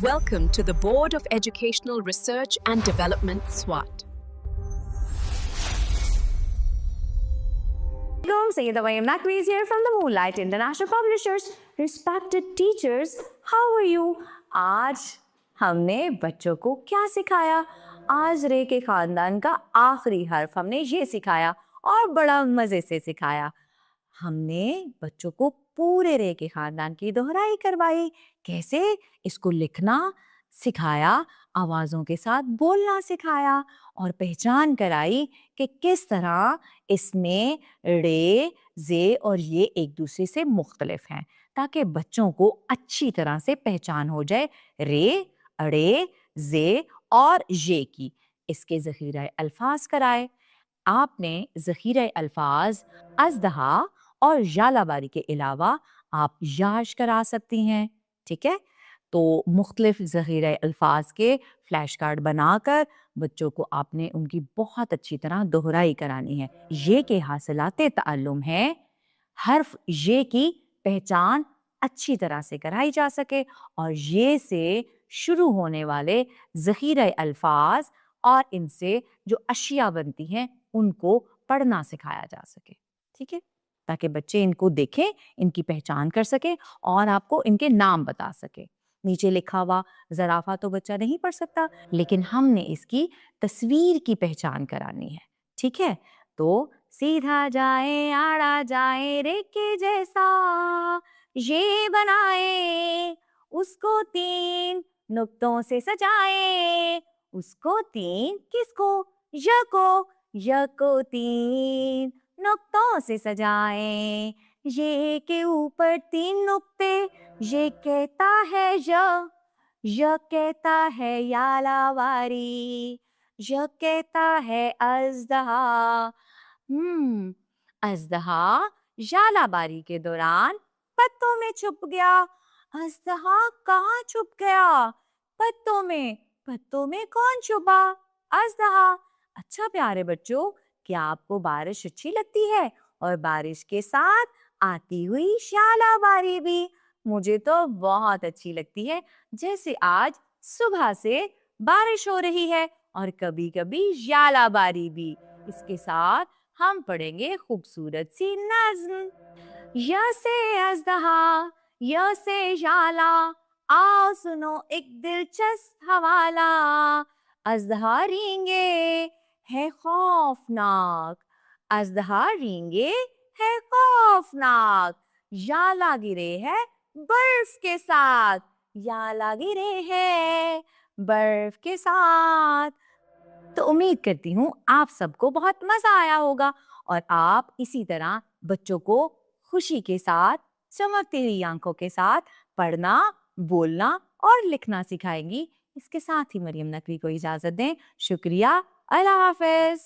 Welcome to the Board of Educational Research and Development, SWAT. Sayyida Maryam Naqvi is here from the Moonlight International Publishers. Respected teachers, how are you? आज हमने बच्चों को क्या सिखाया? आज रे के खानदान का आखिरी हर्फ हमने ये सिखाया और बड़ा मजे से सिखाया। हमने बच्चों को पूरे रे के खानदान की दोहराई करवाई, कैसे इसको लिखना सिखाया, आवाज़ों के साथ बोलना सिखाया और पहचान कराई कि किस तरह इसमें रे, जे और ये एक दूसरे से मुख्तलिफ हैं, ताकि बच्चों को अच्छी तरह से पहचान हो जाए रे, अड़े, जे और ये की। इसके ज़ख़ीरा अल्फाज कराए। आपने ज़ख़ीरा अल्फाज अज़दहा और जालाबारी के अलावा आप याश करा सकती हैं, ठीक है? तो मुख्तलिफ ज़ख़ीरा अल्फाज के फ्लैश कार्ड बनाकर बच्चों को आपने उनकी बहुत अच्छी तरह दोहराई करानी है। ये के हासिलाते ताल्लुम है, हर्फ ये की पहचान अच्छी तरह से कराई जा सके और ये से शुरू होने वाले ज़ख़ीरा अल्फाज और इनसे जो अशिया बनती हैं उनको पढ़ना सिखाया जा सके, ठीक है? ताकि बच्चे इनको देखें, इनकी पहचान कर सके और आपको इनके नाम बता सके। नीचे लिखा हुआ ज़राफ़ा तो बच्चा नहीं पढ़ सकता, लेकिन हमने इसकी तस्वीर की पहचान करानी है, ठीक है? तो सीधा जाए आड़ा जाए रे के जैसा ये बनाए, उसको 3 नुक्तों से सजाए, उसको 3 किसको? य को 3 नुक्तों से सजाए, ये के ऊपर 3 नुक्ते, ये कहता है य कहता है यालावारी, य कहता है अज़दहा। अज़दहा यालाबारी के दौरान पत्तों में छुप गया। अज़दहा कहाँ छुप गया? पत्तों में। पत्तों में कौन छुपा? अज़दहा। अच्छा प्यारे बच्चों, क्या आपको बारिश अच्छी लगती है? और बारिश के साथ आती हुई शालाबारी भी। मुझे तो बहुत अच्छी लगती है, जैसे आज सुबह से बारिश हो रही है और कभी-कभी शालाबारी भी। इसके साथ हम पढ़ेंगे खूबसूरत सी नज़्म। य से अज़दहा, य से शाला, आओ सुनो एक दिलचस्प हवाला। अज़दहा रेंगे है खौफनाक, अज़दहा रेंगे है खौफनाक, याला गिरे है बर्फ के साथ, याला गिरे है बर्फ के साथ। तो उम्मीद करती हूँ आप सबको बहुत मजा आया होगा और आप इसी तरह बच्चों को खुशी के साथ, चमकती हुई आंखों के साथ पढ़ना, बोलना और लिखना सिखाएंगी। इसके साथ ही मरियम नकवी को इजाजत दें। शुक्रिया। अल्लाह हाफ़िज़।